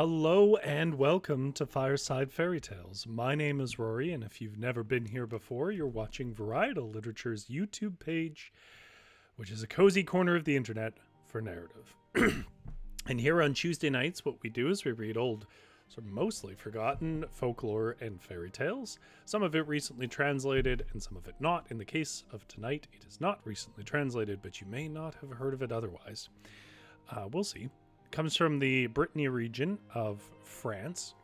Hello and welcome to Fireside Fairytales. My name is Rory, and if you've never been here before, you're watching Varietal Literature's YouTube page, which is a cozy corner of the internet for narrative. And here on Tuesday nights, what we do is we read old, sort of mostly forgotten folklore and fairy tales. Some of it recently translated and some of it not. In the case of tonight, it is not recently translated, but you may not have heard of it otherwise. We'll see. Comes from the Brittany region of France,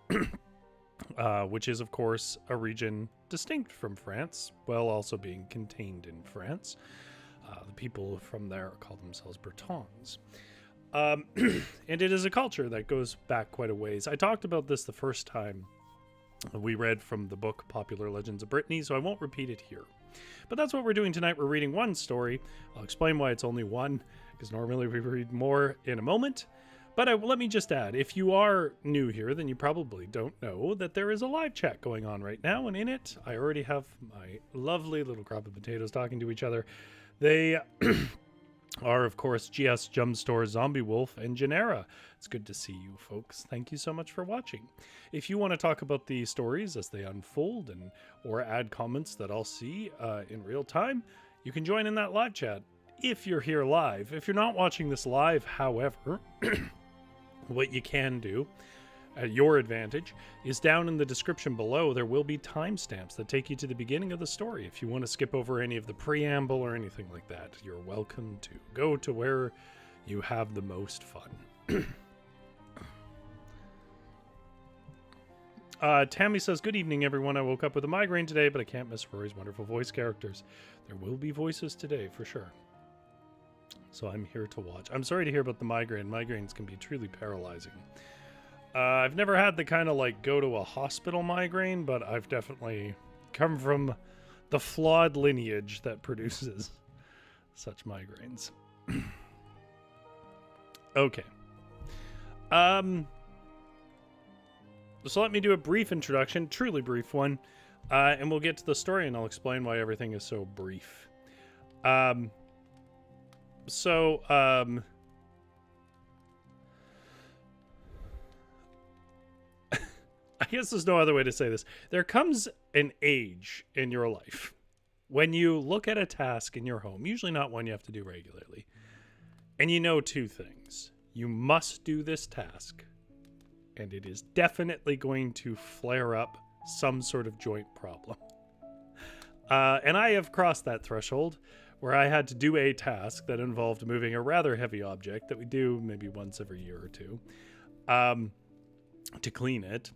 which is, of course, a region distinct from France, while also being contained in France. The people from there call themselves Bretons. And it is a culture that goes back quite a ways. I talked about this the first time we read from the book Popular Legends of Brittany, so I won't repeat it here. But that's what we're doing tonight. We're reading one story. I'll explain why it's only one, because normally we read more in a moment. But let me just add, if you are new here, then you probably don't know that there is a live chat going on right now. And in it, I already have my lovely little crop of potatoes talking to each other. They are, of course, GS Jumpstore, Zombie Wolf, and Genera. It's good to see you, folks. Thank you so much for watching. If you want to talk about the stories as they unfold or add comments that I'll see in real time, you can join in that live chat if you're here live. If you're not watching this live, however... what you can do at your advantage is down in the description below. There will be timestamps that take you to the beginning of the story. If you want to skip over any of the preamble or anything like that, you're welcome to go to where you have the most fun. Tammy says, good evening, everyone. I woke up with a migraine today, but I can't miss Rory's wonderful voice characters. There will be voices today for sure. So I'm here to watch. I'm sorry to hear about the migraine. Migraines can be truly paralyzing. I've never had the kind of like go to a hospital migraine, but I've definitely come from the flawed lineage that produces such migraines. Okay. So let me do a brief introduction, truly brief one, and we'll get to the story and I'll explain why everything is so brief. I guess there's no other way to say this. There comes an age in your life when you look at a task in your home, usually not one you have to do regularly, and you know two things. You must do this task, and it is definitely going to flare up some sort of joint problem. And I have crossed that threshold where I had to do a task that involved moving a rather heavy object that we do maybe once every year or two to clean it.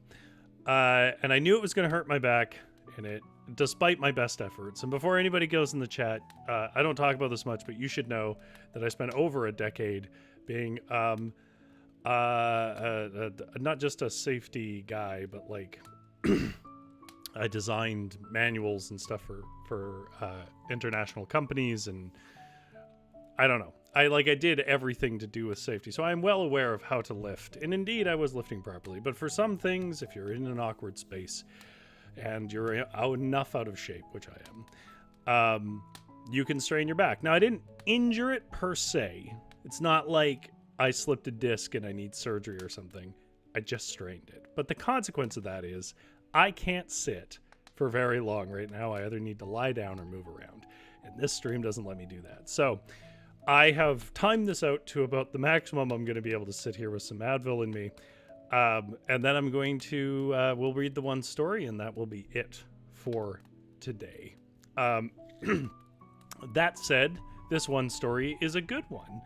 And I knew it was going to hurt my back in it, despite my best efforts. And before anybody goes in the chat, I don't talk about this much, but you should know that I spent over a decade being not just a safety guy, but like... I designed manuals and stuff for international companies, and I don't know. I did everything to do with safety, so I'm well aware of how to lift. And indeed, I was lifting properly. But for some things, if you're in an awkward space and you're enough out of shape, which I am, you can strain your back. Now, I didn't injure it per se. It's not like I slipped a disc and I need surgery or something. I just strained it. But the consequence of that is I can't sit for very long right now. I either need to lie down or move around. And this stream doesn't let me do that. So I have timed this out to about the maximum I'm going to be able to sit here with some Advil in me. And then I'm going to, we'll read the one story and that will be it for today. That said, this one story is a good one.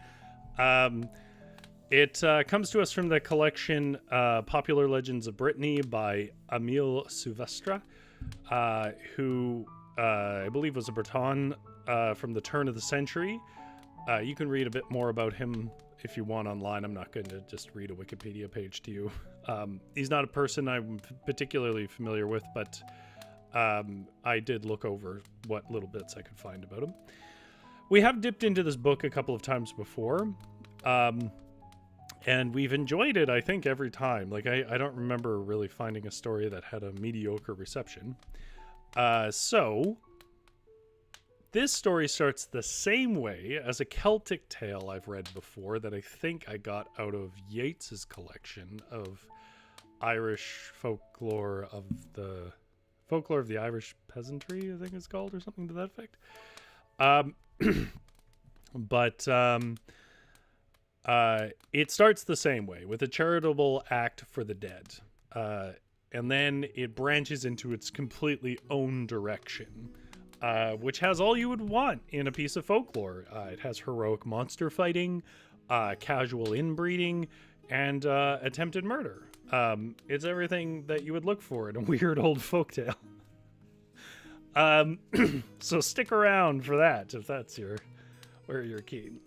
It comes to us from the collection Popular Legends of Brittany by Emile Silvestre, who I believe was a Breton from the turn of the century. You can read a bit more about him if you want online. I'm not going to just read a Wikipedia page to you. He's not a person I'm particularly familiar with, but I did look over what little bits I could find about him. We have dipped into this book a couple of times before. And we've enjoyed it, I think, every time. Like, I don't remember really finding a story that had a mediocre reception. So, this story starts the same way as a Celtic tale I've read before that I think I got out of Yeats's collection of Irish folklore of the Irish peasantry, I think it's called, or something to that effect. It starts the same way, with a charitable act for the dead. And then it branches into its completely own direction, which has all you would want in a piece of folklore. It has heroic monster fighting, casual inbreeding, and attempted murder. It's everything that you would look for in a weird old folktale. So stick around for that if that's where you're keen.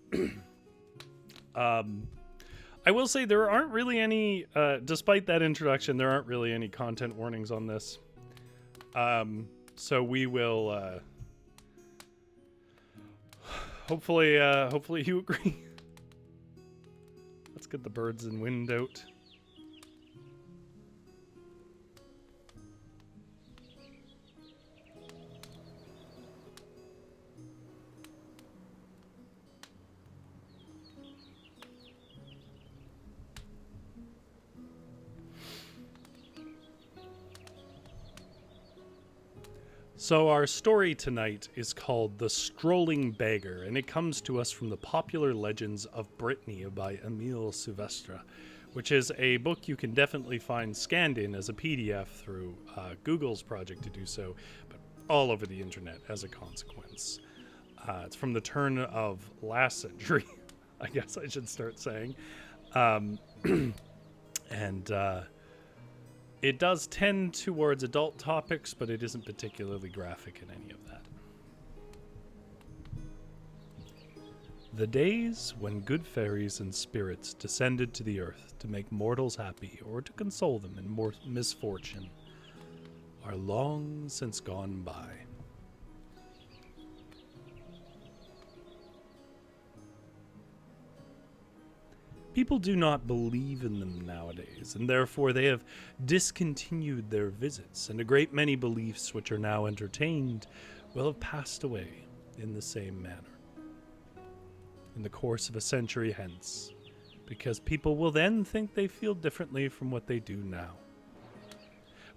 I will say there aren't really any, despite that introduction, there aren't really any content warnings on this. So we will, hopefully you agree. Let's get the birds and wind out. So our story tonight is called The Strolling Beggar, and it comes to us from the popular legends of Brittany by Emile Silvestre, which is a book you can definitely find scanned in as a PDF through Google's project to do so, but all over the internet as a consequence. It's from the turn of last century, I guess I should start saying. It does tend towards adult topics, but it isn't particularly graphic in any of that. The days when good fairies and spirits descended to the earth to make mortals happy or to console them in misfortune are long since gone by. People do not believe in them nowadays, and therefore they have discontinued their visits, and a great many beliefs which are now entertained will have passed away in the same manner in the course of a century hence, because people will then think they feel differently from what they do now.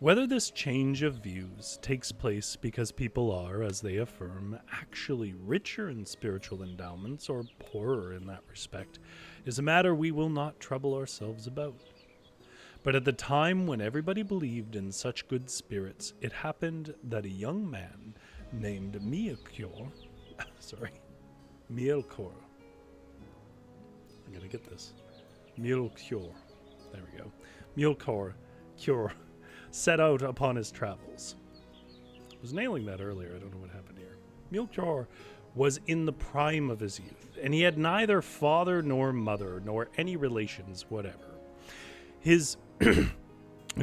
Whether this change of views takes place because people are, as they affirm, actually richer in spiritual endowments or poorer in that respect is a matter we will not trouble ourselves about. But at the time when everybody believed in such good spirits, it happened that a young man named Mielchor, I'm gonna get this. Mielchor. There we go. Mielchor set out upon his travels. I was nailing that earlier. I don't know what happened here. Mielchor was in the prime of his youth, and he had neither father nor mother, nor any relations whatever. His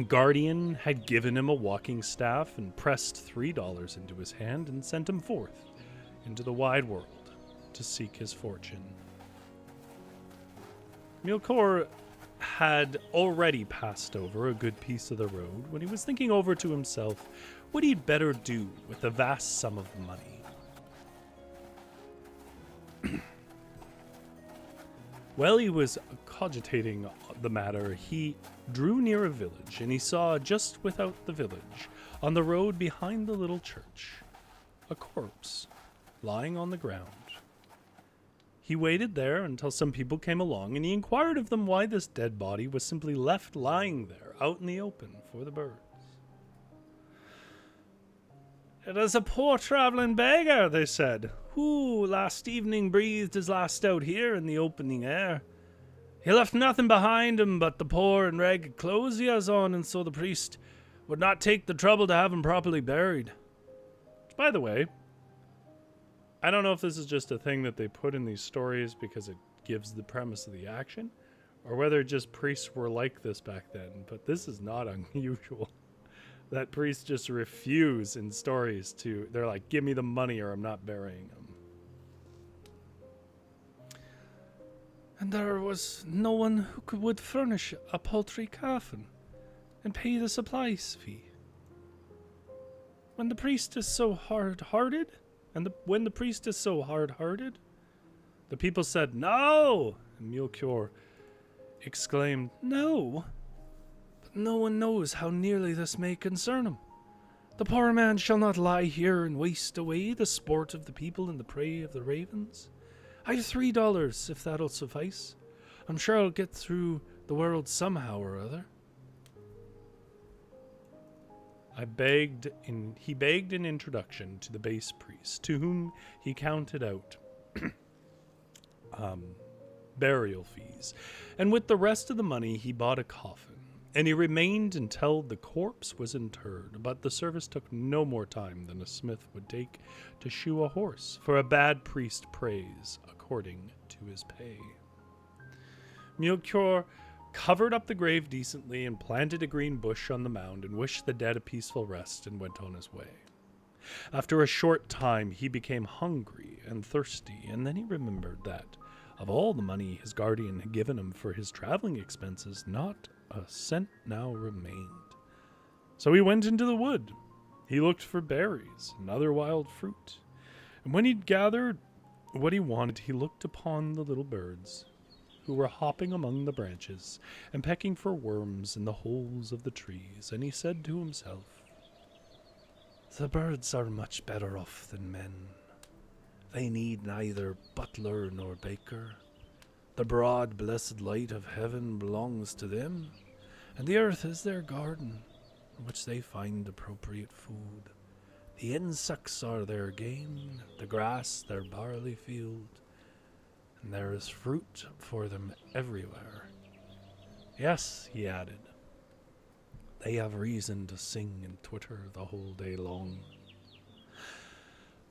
guardian had given him a walking staff and pressed $3 into his hand and sent him forth into the wide world to seek his fortune. Mielchor had already passed over a good piece of the road when he was thinking over to himself what he'd better do with the vast sum of money. While he was cogitating the matter, he drew near a village, and he saw just without the village, on the road behind the little church, a corpse lying on the ground. He waited there until some people came along, and he inquired of them why this dead body was simply left lying there out in the open for the birds. "It is a poor traveling beggar," they said, "who last evening breathed his last out here in the opening air. He left nothing behind him but the poor and ragged clothes he has on, and so the priest would not take the trouble to have him properly buried." By the way, I don't know if this is just a thing that they put in these stories because it gives the premise of the action, or whether just priests were like this back then, but this is not unusual. That priests just refuse in stories they're like, give me the money or I'm not burying him. "And there was no one who would furnish a paltry coffin and pay the supplies fee. When the priest is so hard-hearted, the people said, 'No!' And Mielchor exclaimed, 'No? But no one knows how nearly this may concern him. The poor man shall not lie here and waste away, the sport of the people and the prey of the ravens. I have $3, if that'll suffice. I'm sure I'll get through the world somehow or other. He begged an introduction to the base priest, to whom he counted out burial fees, and with the rest of the money he bought a coffin, and he remained until the corpse was interred. But the service took no more time than a smith would take to shoe a horse, for a bad priest prays according to his pay. Melchior covered up the grave decently and planted a green bush on the mound and wished the dead a peaceful rest and went on his way. After a short time he became hungry and thirsty, and then he remembered that, of all the money his guardian had given him for his traveling expenses, not a cent now remained. So he went into the wood. He looked for berries and other wild fruit, and when he'd gathered what he wanted, he looked upon the little birds, who were hopping among the branches and pecking for worms in the holes of the trees, and he said to himself, "The birds are much better off than men. They need neither butler nor baker. The broad, blessed light of heaven belongs to them, and the earth is their garden, in which they find appropriate food. The insects are their game, the grass their barley field, and there is fruit for them everywhere. Yes," he added, "they have reason to sing and twitter the whole day long."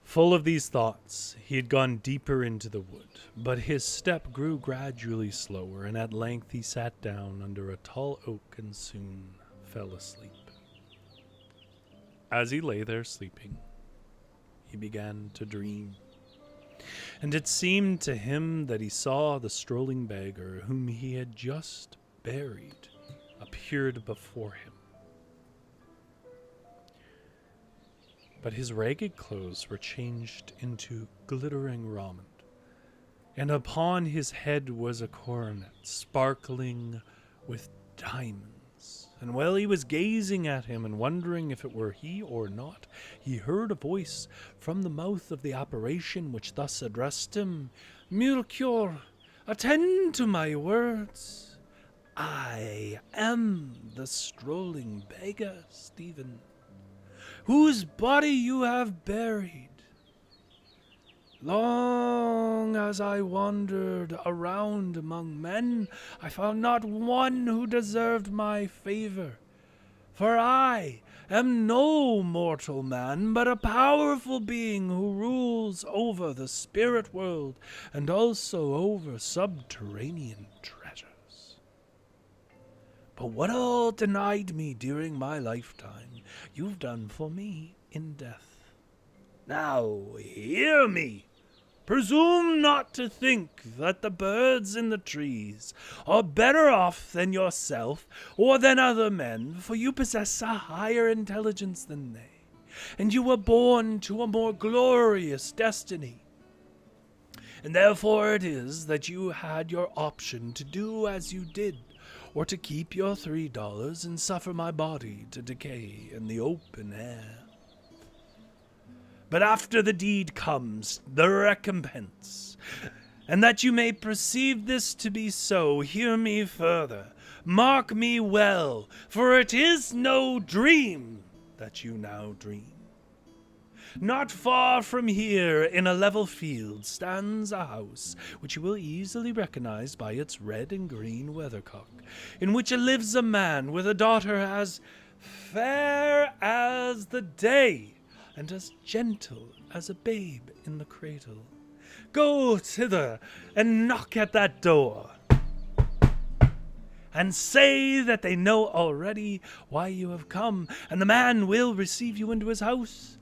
Full of these thoughts, he had gone deeper into the wood, but his step grew gradually slower, and at length he sat down under a tall oak and soon fell asleep. As he lay there sleeping, he began to dream, and it seemed to him that he saw the strolling beggar whom he had just buried appeared before him. But his ragged clothes were changed into glittering raiment, and upon his head was a coronet sparkling with diamonds. And while he was gazing at him and wondering if it were he or not, he heard a voice from the mouth of the apparition which thus addressed him, "Melchior, attend to my words. I am the strolling beggar, Stephen, whose body you have buried. Long as I wandered around among men, I found not one who deserved my favor. For I am no mortal man, but a powerful being who rules over the spirit world and also over subterranean treasures. But what all denied me during my lifetime, you've done for me in death. Now hear me. Presume not to think that the birds in the trees are better off than yourself or than other men, for you possess a higher intelligence than they, and you were born to a more glorious destiny. And therefore it is that you had your option to do as you did, or to keep your $3 and suffer my body to decay in the open air. But after the deed comes the recompense, and that you may perceive this to be so, hear me further, mark me well, for it is no dream that you now dream. Not far from here, in a level field, stands a house which you will easily recognize by its red and green weathercock, in which lives a man with a daughter as fair as the day, and as gentle as a babe in the cradle. Go thither and knock at that door, and say that they know already why you have come, and the man will receive you into his house.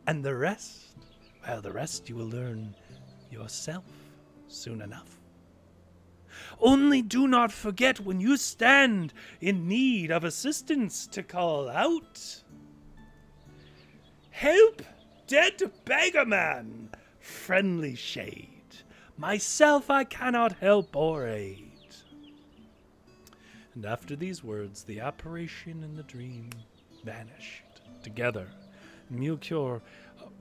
And the rest, well, the rest you will learn yourself soon enough. Only do not forget when you stand in need of assistance to call out, 'Help, dead beggar man, friendly shade, myself I cannot help or aid.' And after these words, the apparition and the dream vanished together. Melchior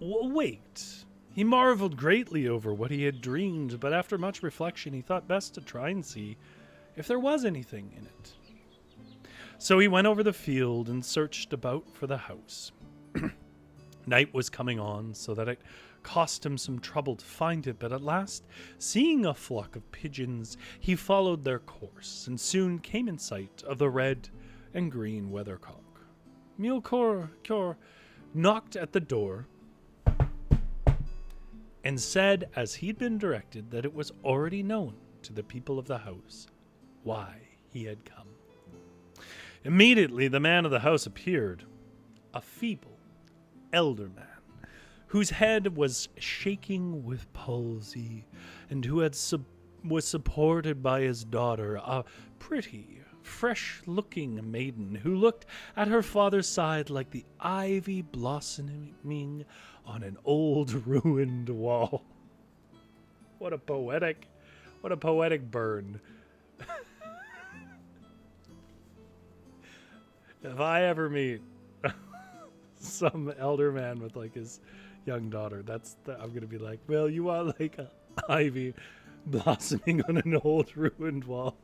waked. He marveled greatly over what he had dreamed, but after much reflection, he thought best to try and see if there was anything in it. So he went over the field and searched about for the house. Night was coming on, so that it cost him some trouble to find it, but at last, seeing a flock of pigeons, he followed their course, and soon came in sight of the red and green weathercock. Melchior knocked at the door and said, as he'd been directed, that it was already known to the people of the house why he had come. Immediately the man of the house appeared, a feeble elder man, whose head was shaking with palsy, and who was supported by his daughter, a pretty, fresh-looking maiden, who looked at her father's side like the ivy blossoming on an old ruined wall. What a poetic burn. If I ever meet some elder man with like his young daughter, I'm gonna be like, well, you want like a ivy blossoming on an old ruined wall.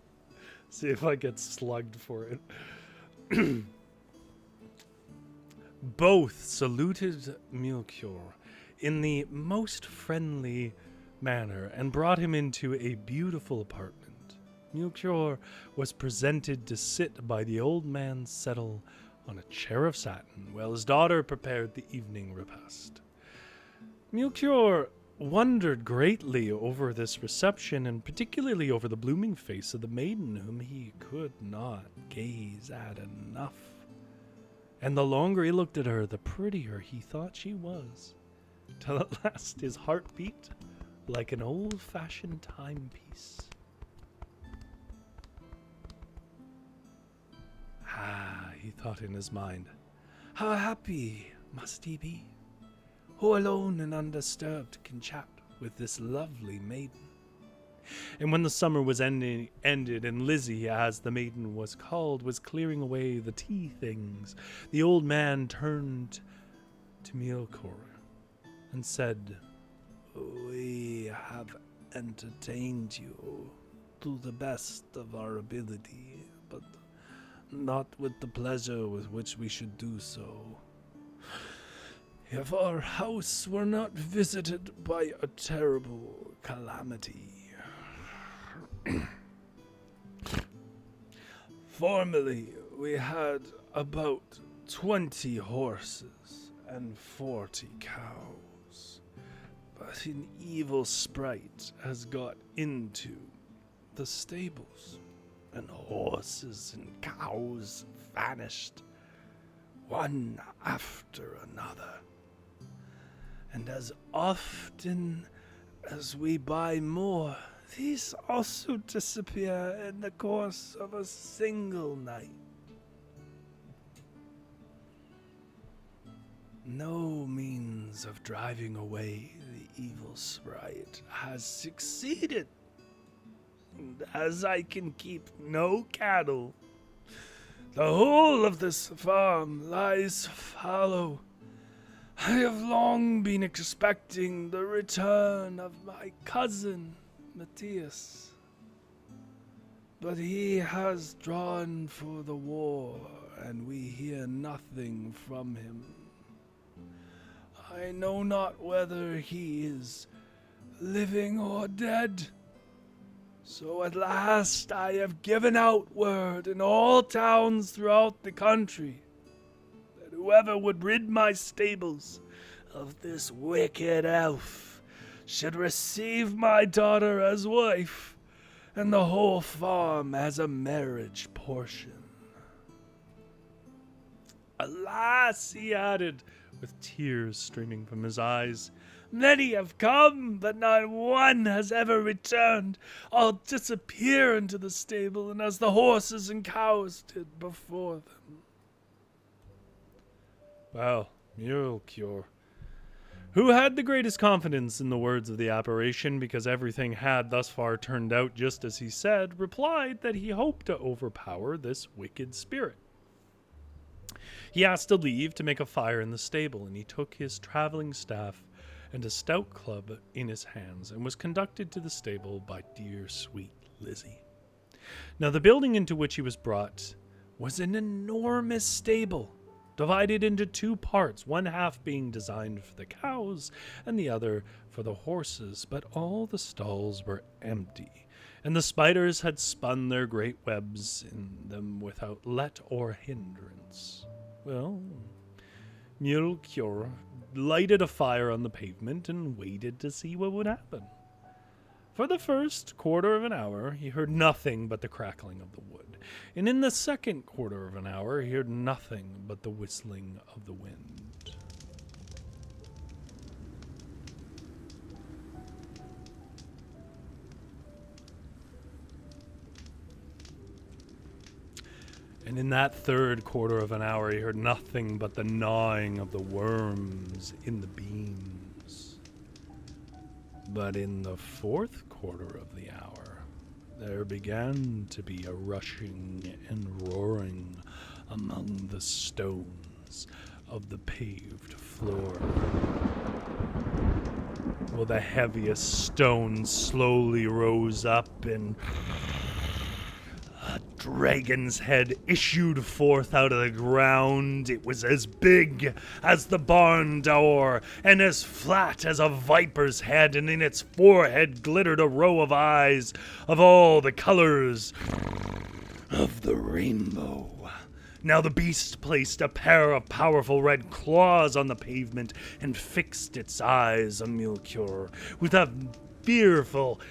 See if I get slugged for it. Both saluted Melchior in the most friendly manner and brought him into a beautiful apartment. Melchior was presented to sit by the old man's settle on a chair of satin, while his daughter prepared the evening repast. Melchior wondered greatly over this reception, and particularly over the blooming face of the maiden, whom he could not gaze at enough. And the longer he looked at her, the prettier he thought she was, till at last his heart beat like an old-fashioned timepiece. He thought in his mind, how happy must he be, who alone and undisturbed can chat with this lovely maiden. And when the summer was ended, and Lizzie, as the maiden was called, was clearing away the tea things, the old man turned to Melchior and said, we have entertained you to the best of our ability, but not with the pleasure with which we should do so. If our house were not visited by a terrible calamity. Formerly, we had about 20 horses and 40 cows, but an evil sprite has got into the stables, and horses and cows vanished, one after another. And as often as we buy more, these also disappear in the course of a single night. No means of driving away the evil sprite has succeeded. And as I can keep no cattle, the whole of this farm lies fallow. I have long been expecting the return of my cousin, Matthias, but he has drawn for the war, and we hear nothing from him. I know not whether he is living or dead. So at last I have given out word in all towns throughout the country that whoever would rid my stables of this wicked elf should receive my daughter as wife, and the whole farm as a marriage portion. Alas, he added, with tears streaming from his eyes, many have come, but not one has ever returned. All disappear into the stable, and as the horses and cows did before them. Well, Melchior, who had the greatest confidence in the words of the apparition because everything had thus far turned out just as he said, replied that he hoped to overpower this wicked spirit. He asked to leave to make a fire in the stable, and he took his traveling staff and a stout club in his hands and was conducted to the stable by dear sweet Lizzie. Now the building into which he was brought was an enormous stable, divided into two parts, one half being designed for the cows and the other for the horses, but all the stalls were empty, and the spiders had spun their great webs in them without let or hindrance. Well, Melchior lighted a fire on the pavement and waited to see what would happen. For the first quarter of an hour, he heard nothing but the crackling of the wood, and in the second quarter of an hour, he heard nothing but the whistling of the wind. And in that third quarter of an hour, he heard nothing but the gnawing of the worms in the beams. But in the fourth quarter of the hour, there began to be a rushing and roaring among the stones of the paved floor. Well, the heaviest stone slowly rose up, and a dragon's head issued forth out of the ground. It was as big as the barn door and as flat as a viper's head, and in its forehead glittered a row of eyes of all the colors of the rainbow. Now the beast placed a pair of powerful red claws on the pavement and fixed its eyes on Melchior with a fearful...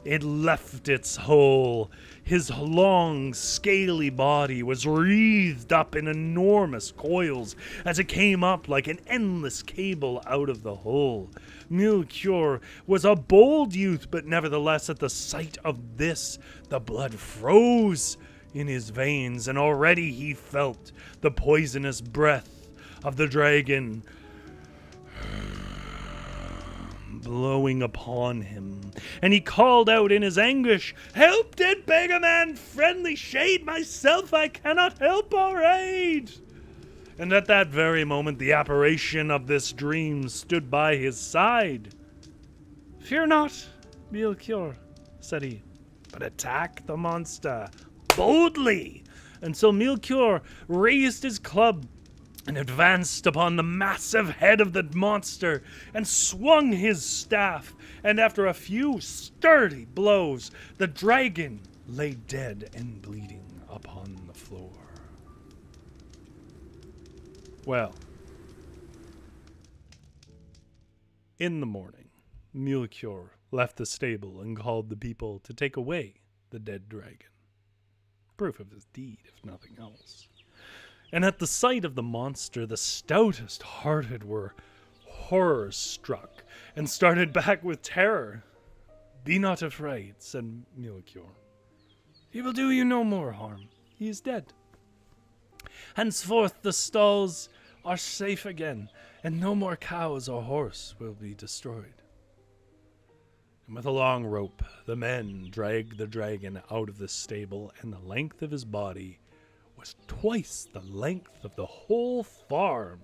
It left its hole. His long, scaly body was wreathed up in enormous coils as it came up like an endless cable out of the hole. Melchior was a bold youth, but nevertheless at the sight of this, the blood froze in his veins, and already he felt the poisonous breath of the dragon blowing upon him, and he called out in his anguish, "Help, dead beggar man, friendly shade, myself I cannot help or aid." And at that very moment the apparition of this dream stood by his side. "Fear not, Melchior," said he, "but attack the monster boldly." And so Melchior raised his club and advanced upon the massive head of the monster and swung his staff, and after a few sturdy blows, the dragon lay dead and bleeding upon the floor. Well, in the morning, Melchior left the stable and called the people to take away the dead dragon. Proof of his deed, if nothing else. And at the sight of the monster, the stoutest hearted were horror-struck and started back with terror. "Be not afraid," said Melchior. "He will do you no more harm. He is dead. Henceforth the stalls are safe again, and no more cows or horse will be destroyed." And with a long rope, the men dragged the dragon out of the stable, and the length of his body was twice the length of the whole farm.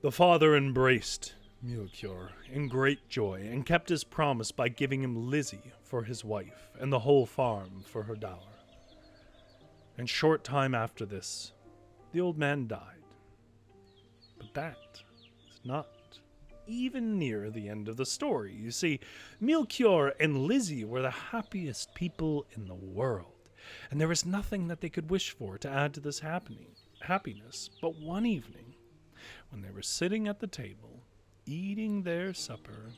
The father embraced Melchior in great joy and kept his promise by giving him Lizzie for his wife and the whole farm for her dower. And short time after this, the old man died. But that is not even near the end of the story. You see, Melchior and Lizzie were the happiest people in the world. And there was nothing that they could wish for to add to this happiness. But one evening, when they were sitting at the table, eating their supper,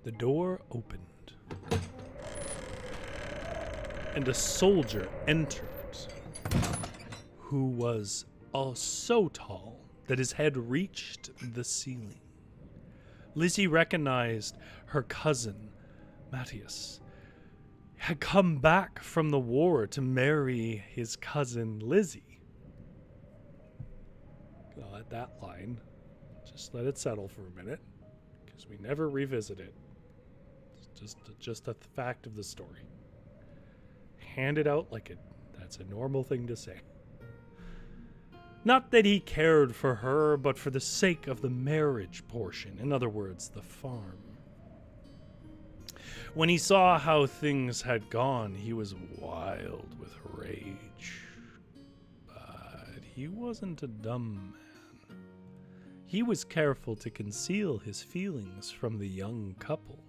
the door opened, and a soldier entered, who was so tall that his head reached the ceiling. Lizzie recognized her cousin, Matthias had come back from the war to marry his cousin Lizzie. I'll let that line, just let it settle for a minute, because we never revisit it. It's just a fact of the story. Hand it out like that's a normal thing to say. Not that he cared for her, but for the sake of the marriage portion. In other words, the farm. When he saw how things had gone, he was wild with rage. But he wasn't a dumb man. He was careful to conceal his feelings from the young couple.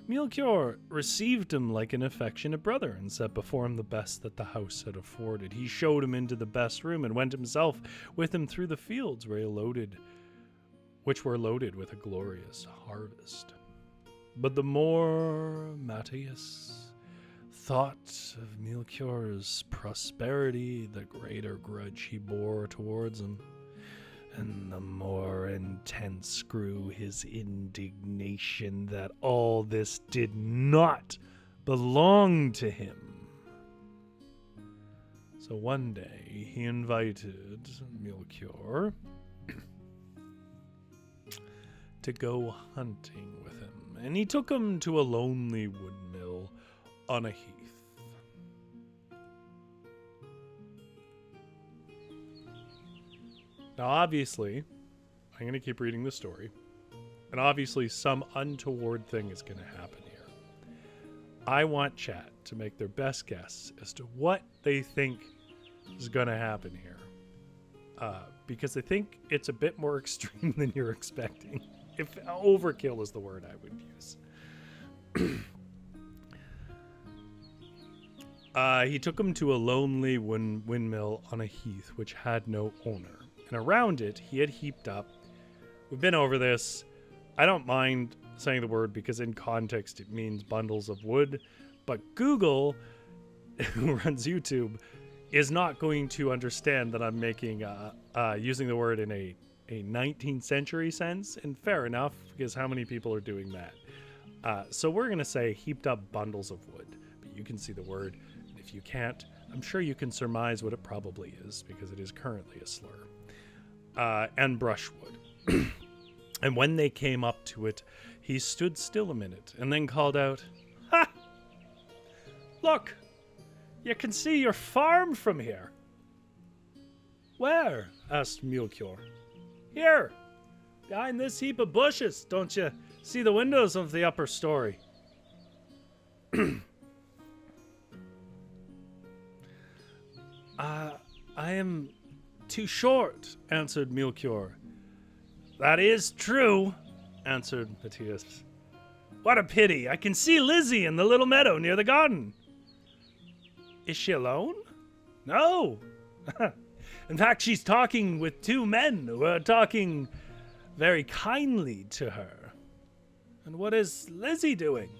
Melchior received him like an affectionate brother and set before him the best that the house had afforded. He showed him into the best room and went himself with him through the fields which were loaded with a glorious harvest. But the more Matthias thought of Melchior's prosperity, the greater grudge he bore towards him, and the more intense grew his indignation that all this did not belong to him. So one day he invited Melchior to go hunting with him, and he took him to a lonely wood mill on a heath. Now, obviously, I'm going to keep reading the story, and obviously some untoward thing is going to happen here. I want chat to make their best guess as to what they think is going to happen here, because I think it's a bit more extreme than you're expecting. If overkill is the word I would use. He took him to a lonely windmill on a heath which had no owner. And around it, he had heaped up. We've been over this. I don't mind saying the word because in context it means bundles of wood. But Google, who runs YouTube, is not going to understand that I'm making using the word in a 19th century sense. And fair enough, because how many people are doing that? So we're going to say heaped up bundles of wood. But you can see the word. And if you can't, I'm sure you can surmise what it probably is, because it is currently a slur. And brushwood. And when they came up to it, he stood still a minute and then called out, "Ha! Look, you can see your farm from here." "Where?" asked Melchior. "Here, behind this heap of bushes. Don't you see the windows of the upper story?" I am too short," answered Melchior. "That is true," answered Matthias. "What a pity. I can see Lizzie in the little meadow near the garden." "Is she alone?" "No. In fact, she's talking with two men who are talking very kindly to her." "And what is Lizzie doing?"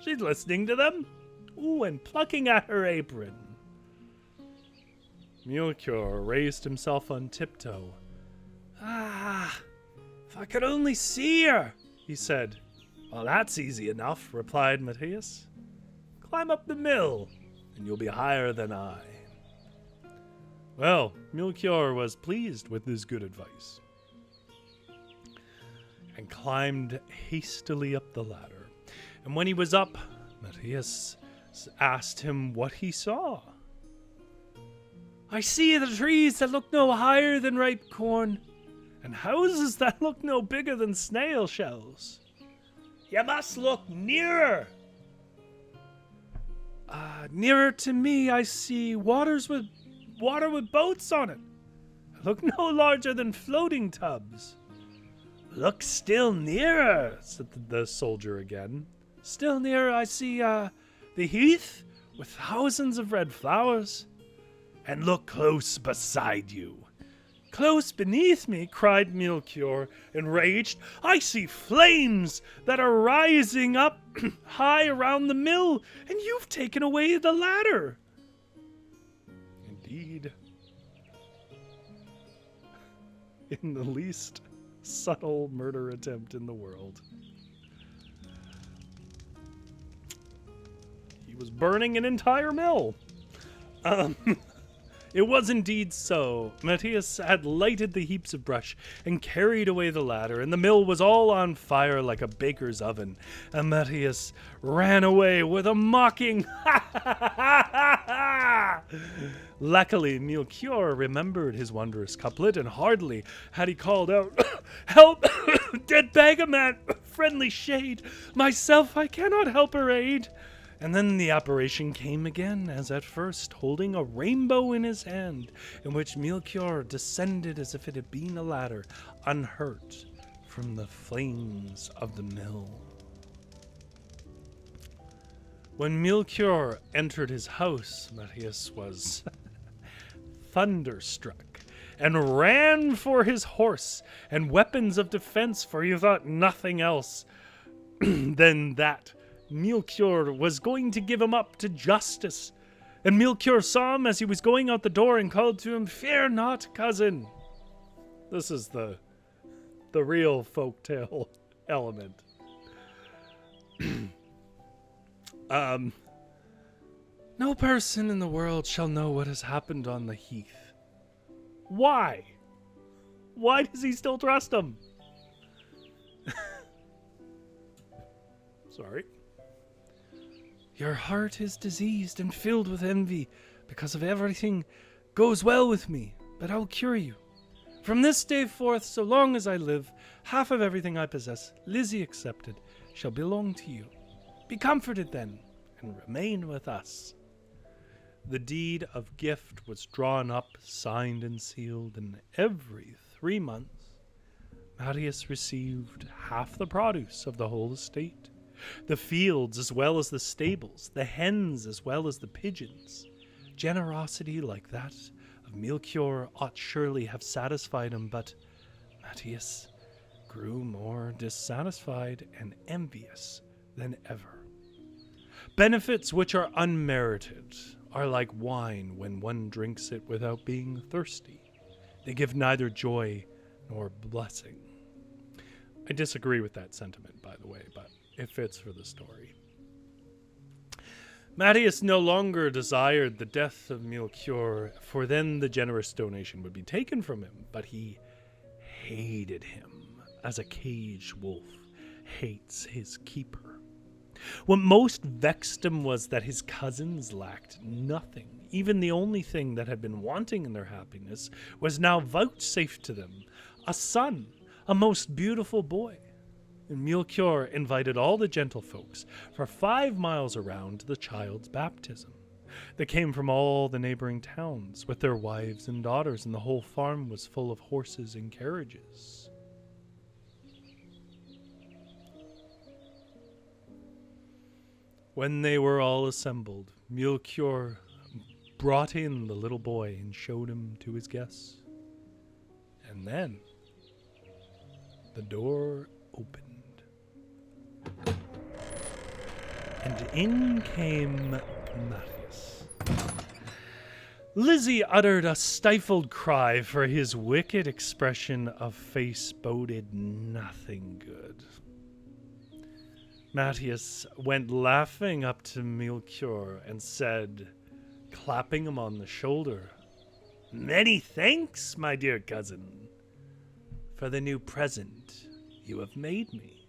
"She's listening to them. Ooh, and plucking at her apron." Melchior raised himself on tiptoe. If I could only see her," he said. "Well, that's easy enough," replied Matthias. "Climb up the mill, and you'll be higher than I." Well, Melchior was pleased with this good advice, and climbed hastily up the ladder. And when he was up, Matthias asked him what he saw. "I see the trees that look no higher than ripe corn, and houses that look no bigger than snail shells." "You must look nearer." Nearer to me I see water with boats on it. Look no larger than floating tubs." "Look still nearer," said the soldier again. "Still nearer I see the heath with thousands of red flowers." "And look close beside you." "Close beneath me," cried Melchior, enraged, "I see flames that are rising up high around the mill, and you've taken away the ladder." Indeed, in the least subtle murder attempt in the world. was burning an entire mill. It was indeed so. Matthias had lighted the heaps of brush and carried away the ladder, and the mill was all on fire like a baker's oven. And Matthias ran away with a mocking ha ha ha ha ha. Luckily, Melchior remembered his wondrous couplet, and hardly had he called out, "Help, dead beggar man, friendly shade, myself I cannot help or aid." And then the apparition came again, as at first, holding a rainbow in his hand, in which Melchior descended as if it had been a ladder, unhurt from the flames of the mill. When Melchior entered his house, Matthias was thunderstruck, and ran for his horse and weapons of defense, for he thought nothing else than that Melchior was going to give him up to justice. And Melchior saw him as he was going out the door and called to him, "Fear not, cousin." This is the real folktale element. No person in the world shall know what has happened on the heath. Why? Why does he still trust him? Sorry. Your heart is diseased and filled with envy because of everything goes well with me, but I'll cure you. From this day forth, so long as I live, half of everything I possess, Lizzie excepted, shall belong to you. Be comforted then, and remain with us. The deed of gift was drawn up, signed and sealed, and every 3 months Matthias received half the produce of the whole estate. The fields as well as the stables, the hens as well as the pigeons. Generosity like that of Melchior ought surely have satisfied him, but Matthias grew more dissatisfied and envious than ever. Benefits which are unmerited are like wine when one drinks it without being thirsty. They give neither joy nor blessing. I disagree with that sentiment, by the way, but it fits for the story. Matthias no longer desired the death of Melchior, for then the generous donation would be taken from him, but he hated him as a caged wolf hates his keeper. What most vexed him was that his cousins lacked nothing. Even the only thing that had been wanting in their happiness was now vouchsafed to them, a son, a most beautiful boy. And Melchior invited all the gentlefolks for 5 miles around to the child's baptism. They came from all the neighboring towns with their wives and daughters, and the whole farm was full of horses and carriages. When they were all assembled, Melchior brought in the little boy and showed him to his guests. And then the door opened. And in came Matthias. Lizzie uttered a stifled cry, for his wicked expression of face boded nothing good. Matthias went laughing up to Melchior and said, clapping him on the shoulder, "Many thanks, my dear cousin, for the new present you have made me."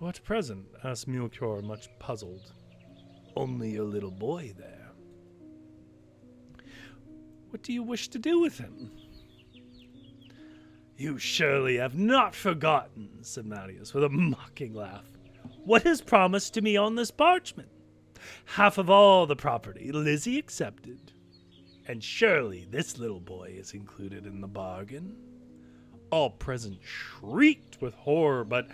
"What present?" asked Melchior, much puzzled. "Only your little boy there." "What do you wish to do with him?" "You surely have not forgotten," said Matthias with a mocking laugh, "what is promised to me on this parchment. Half of all the property, Lizzie accepted. And surely this little boy is included in the bargain." All present shrieked with horror, but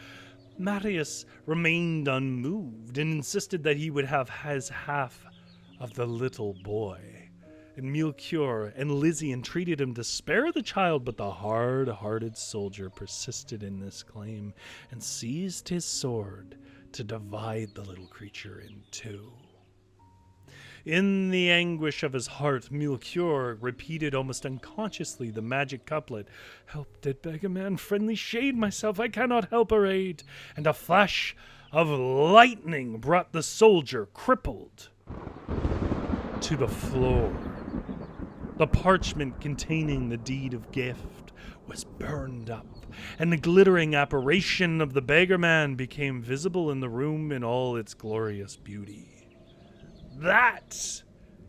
Matthias remained unmoved and insisted that he would have his half of the little boy. And Melchior and Lizzie entreated him to spare the child, but the hard-hearted soldier persisted in this claim and seized his sword to divide the little creature in two. In the anguish of his heart, Melchior repeated almost unconsciously the magic couplet, "Help, dead beggar man, friendly shade, myself I cannot help or aid." And a flash of lightning brought the soldier, crippled, to the floor. The parchment containing the deed of gift was burned up, and the glittering apparition of the beggar man became visible in the room in all its glorious beauty. "That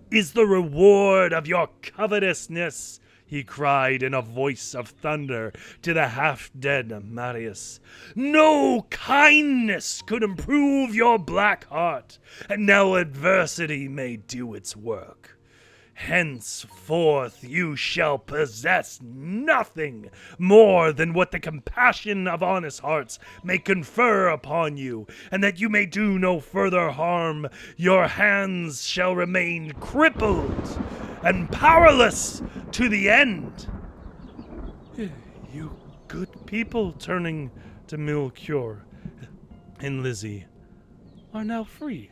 is the reward of your covetousness," he cried in a voice of thunder to the half-dead Marius. "No kindness could improve your black heart, and now adversity may do its work. Henceforth you shall possess nothing more than what the compassion of honest hearts may confer upon you, and that you may do no further harm, your hands shall remain crippled and powerless to the end." "You good people," turning to Melchior and Lizzie, "are now free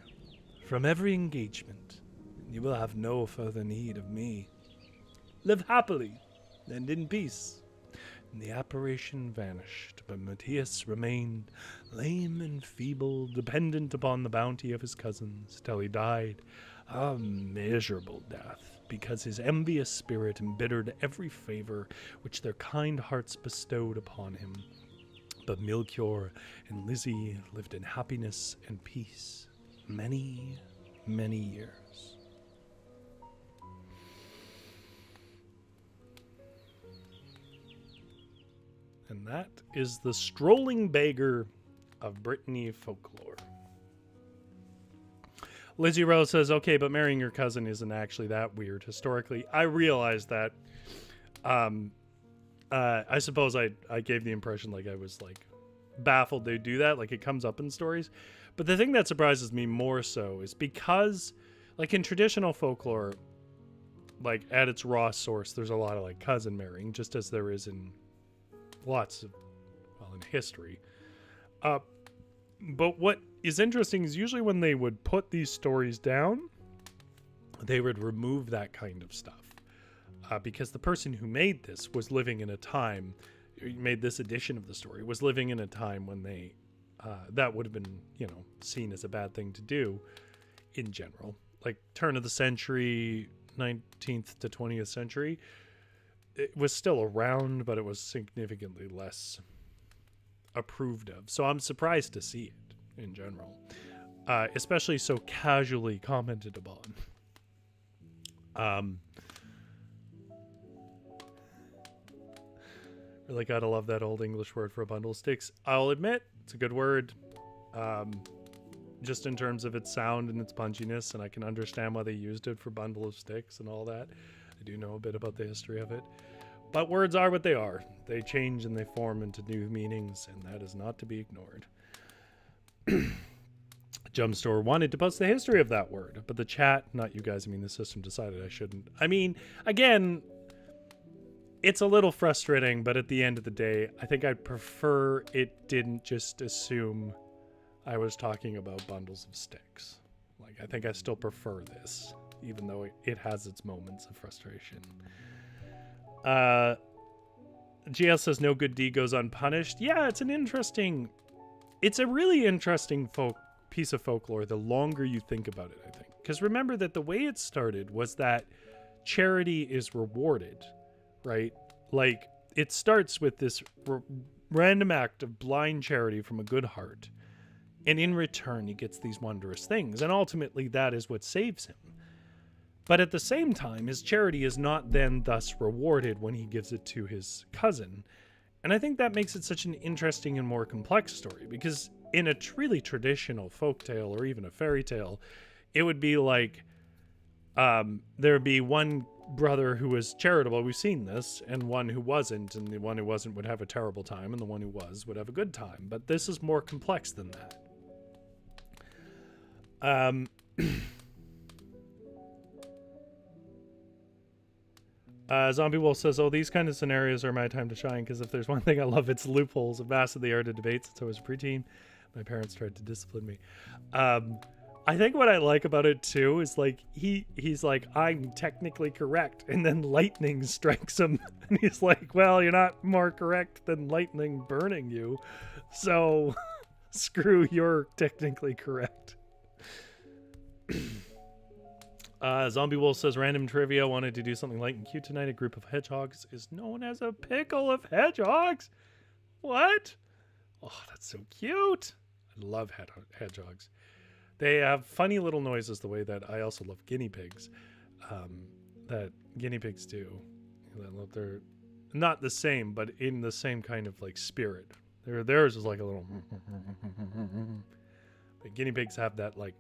from every engagement. You will have no further need of me. Live happily and in peace." And the apparition vanished, but Matthias remained lame and feeble, dependent upon the bounty of his cousins, till he died a miserable death, because his envious spirit embittered every favor which their kind hearts bestowed upon him. But Melchior and Lizzie lived in happiness and peace many, many years. And that is the Strolling Beggar of Brittany Folklore. Lizzie Rose says, "Okay, but marrying your cousin isn't actually that weird historically." I realize that. I suppose I gave the impression like I was like baffled they do that. Like it comes up in stories. But the thing that surprises me more so is because like in traditional folklore, like at its raw source, there's a lot of like cousin marrying, just as there is in lots of, well, in history. But what is interesting is usually when they would put these stories down, they would remove that kind of stuff. Because the person who made this was living in a time, made this edition of the story, was living in a time when they, that would have been, seen as a bad thing to do in general. Like turn of the century, 19th to 20th century. It was still around, but it was significantly less approved of. So I'm surprised to see it in general, especially so casually commented upon. Really gotta love that old English word for a bundle of sticks. I'll admit, it's a good word, just in terms of its sound and its punchiness, and I can understand why they used it for bundle of sticks and all that. I do know a bit about the history of it. But words are what they are. They change and they form into new meanings, and that is not to be ignored. Jump Store wanted to post the history of that word, but the chat, not you guys, I mean the system decided I shouldn't. I mean, again, it's a little frustrating, but at the end of the day, I think I'd prefer it didn't just assume I was talking about bundles of sticks. Like, I think I still prefer this, even though it has its moments of frustration. GL says no good deed goes unpunished. Yeah, it's a really interesting piece of folklore the longer you think about it, I think. Because remember that the way it started was that charity is rewarded, right? Like, it starts with this random act of blind charity from a good heart. And in return, he gets these wondrous things. And ultimately, that is what saves him. But at the same time, his charity is not then thus rewarded when he gives it to his cousin. And I think that makes it such an interesting and more complex story. Because in a really traditional folktale or even a fairy tale, it would be like there would be one brother who was charitable, we've seen this, and one who wasn't, and the one who wasn't would have a terrible time, and the one who was would have a good time. But this is more complex than that. Zombie Wolf says, "Oh, these kind of scenarios are my time to shine, because if there's one thing I love, it's loopholes. A vast of the art of debates. Since I was a preteen, my parents tried to discipline me." I think what I like about it too is like he's like, "I'm technically correct," and then lightning strikes him, and he's like, "Well, you're not more correct than lightning burning you." So Screw, you're technically correct. Zombie Wolf says, random trivia, wanted to do something light and cute tonight. A group of hedgehogs is known as a pickle of hedgehogs. What? Oh, that's so cute. I love hedgehogs. They have funny little noises the way that I also love guinea pigs. That guinea pigs do. They're not the same, but in the same kind of like spirit. Theirs is like a little... But guinea pigs have that like...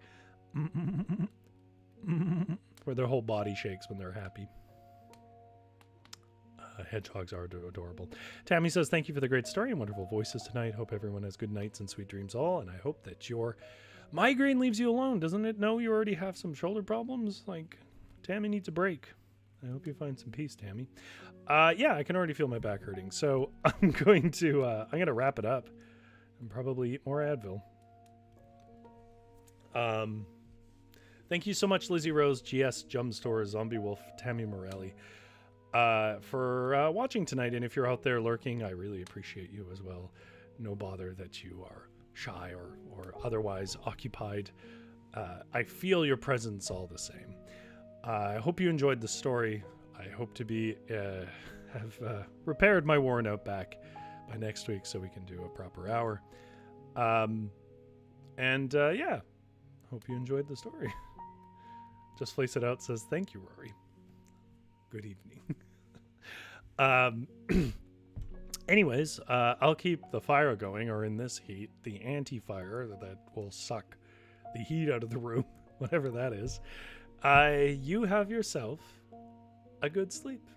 where their whole body shakes when they're happy. Hedgehogs are adorable. Tammy says, thank you for the great story and wonderful voices tonight. Hope everyone has good nights and sweet dreams all. And I hope that your migraine leaves you alone. Doesn't it know you already have some shoulder problems? Like, Tammy needs a break. I hope you find some peace, Tammy. Yeah, I can already feel my back hurting. So I'm going to wrap it up and probably eat more Advil. Thank you so much, Lizzie Rose, GS, Jum Store, Zombie Wolf, Tammy Morelli, for watching tonight. And if you're out there lurking, I really appreciate you as well. No bother that you are shy or otherwise occupied. I feel your presence all the same. I hope you enjoyed the story. I hope to have repaired my worn out back by next week so we can do a proper hour. Yeah, hope you enjoyed the story. Just Flace It Out says, thank you, Rory. Good evening. Anyways, I'll keep the fire going, or in this heat, the anti-fire that will suck the heat out of the room, whatever that is. You have yourself a good sleep.